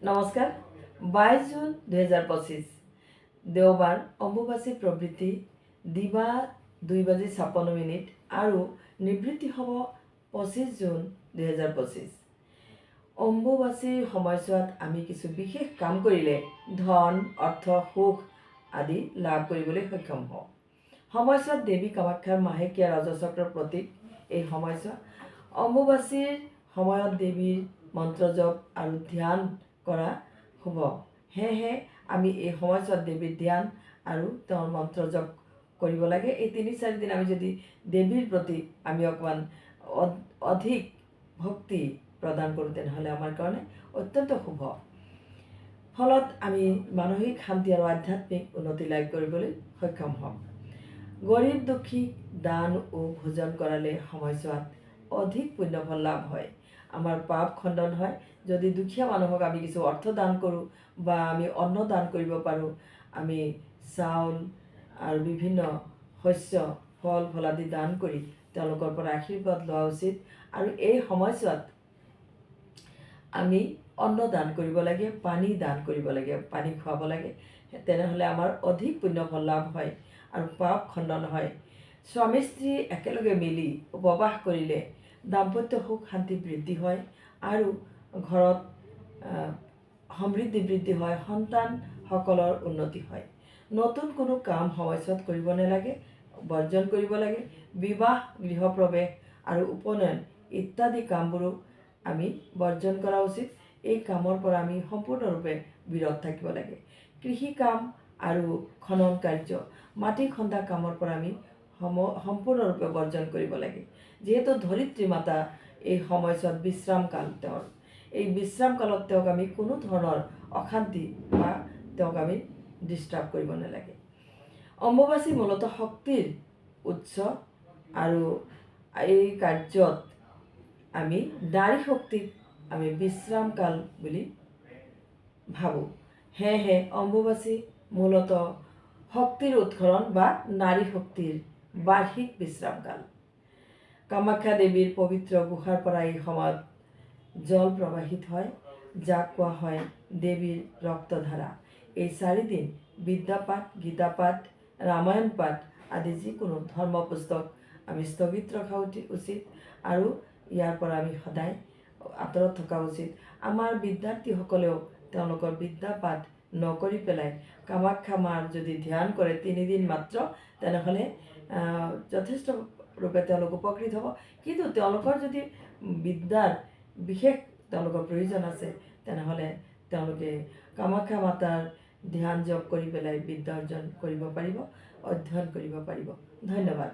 নমস্কাৰ। 22 জুন 2025 দেওবাৰ অম্বুবাচী প্ৰবৃত্তি দিবা 2:56 আৰু নিবৃত্তি হ'ব 25 জুন 2025। অম্বুবাচীৰ সময়ছোৱাত আমি কিছু বিশেষ কাম কৰিলে ধন, অৰ্থ, সুখ আদি লাভ কৰিবলৈ সক্ষম হওঁ। সময়ছোৱাত দেৱী কামাখ্যাৰ মাহেকীয়া ৰাজচক্ৰৰ প্ৰতীক এই সময়ছোৱা। অম্বুবাচীৰ সময়ত দেৱীৰ মন্ত্ৰ জপ আৰু ধ্যান কৰা শুভ। সেয়েহে আমি এই সময়ছোৱাত দেৱীৰ ধ্যান আৰু তেওঁৰ মন্ত্ৰ জপ কৰিব লাগে। এই 3-4 দিন আমি যদি দেৱীৰ প্ৰতি আমি অকণমান অধিক ভক্তি প্ৰদান কৰোঁ তেনেহ'লে আমাৰ কাৰণে অত্যন্ত শুভ। ফলত আমি মানসিক শান্তি আৰু আধ্যাত্মিক উন্নতি লাভ কৰিবলৈ সক্ষম হ'ম। গৰীব দুখীক দান ও ভোজন কৰালে সময়ছোৱাত অধিক পুণ্যফল লাভ হয়। আমাৰ পাপ খণ্ডন হয়। যদি দুখীয়া মানুহক আমি কিছু অৰ্থ দান কৰোঁ বা আমি অন্ন দান কৰিব পাৰোঁ, আমি চাউল আৰু বিভিন্ন শস্য ফল ফলাদি দান কৰি তেওঁলোকৰ পৰা আশীৰ্বাদ লোৱা উচিত। আৰু এই সময়ছোৱাত আমি অন্ন দান কৰিব লাগে, পানী দান কৰিব লাগে, পানী খুৱাব লাগে। তেনেহ'লে আমাৰ অধিক পুণ্যফল লাভ হয় আৰু পাপ খণ্ডন হয়। স্বামী স্ত্ৰী একেলগে মিলি উপবাস কৰিলে দাম্পত্য সুখ শান্তি বৃদ্ধি হয় আৰু ঘৰত সমৃদ্ধি বৃদ্ধি হয়, সন্তানসকলৰ উন্নতি হয়। নতুন কোনো কাম সময়ছোৱাত কৰিব নালাগে, বৰ্জন কৰিব লাগে। বিবাহ, গৃহপ্ৰৱেশ আৰু উপনয়ন ইত্যাদি কামবোৰো আমি বৰ্জন কৰা উচিত। এই কামৰ পৰা আমি সম্পূৰ্ণৰূপে বিৰত থাকিব লাগে। কৃষি কাম আৰু খনন কাৰ্য, মাটি খন্দা কামৰ পৰা আমি সম্পূৰ্ণৰূপে বৰ্জন কৰিব লাগে। যিহেতু ধৰিত্ৰী মাতা এই সময়ছোৱাত বিশ্ৰাম কাল তেওঁৰ, এই বিশ্ৰাম কালত তেওঁক আমি কোনো ধৰণৰ অশান্তি বা তেওঁক আমি ডিষ্টাৰ্ব কৰিব নালাগে। অম্বুবাচী মূলতঃ শক্তিৰ উৎস আৰু এই কাৰ্যত আমি নাৰী শক্তিক আমি বিশ্ৰাম কাল বুলি ভাবোঁ। সেয়েহে অম্বুবাচী মূলতঃ শক্তিৰ উৎসৰণ বা নাৰী শক্তিৰ বাৰ্ষিক বিশ্ৰাম কাল। কামাখ্যা দেৱীৰ পবিত্ৰ গুহাৰ পৰা এই সময়ত জল প্ৰবাহিত হয়, যাক কোৱা হয় দেৱীৰ ৰক্তধাৰা। এই 4 দিন বিদ্যাপাঠ, গীতাপাঠ, ৰামায়ণ পাঠ আদি যিকোনো ধৰ্ম পুস্তক আমি স্থগিত ৰখা উচিত আৰু ইয়াৰ পৰা আমি সদায় আঁতৰত থকা উচিত। আমাৰ বিদ্যাৰ্থীসকলেও তেওঁলোকৰ বিদ্যাপাঠ নকৰি পেলাই কামাখ্যা মাৰ যদি ধ্যান কৰে 3 দিন মাত্ৰ, তেনেহ'লে যথেষ্ট ৰূপে তেওঁলোক উপকৃত হ'ব। কিন্তু তেওঁলোকৰ যদি বিদ্যাৰ বিশেষ তেওঁলোকৰ প্ৰয়োজন আছে, তেনেহ'লে তেওঁলোকে কামাখ্যা মাতাৰ ধ্যান জপ কৰি পেলাই বিদ্যা অৰ্জন কৰিব পাৰিব, অধ্যয়ন কৰিব পাৰিব। ধন্যবাদ।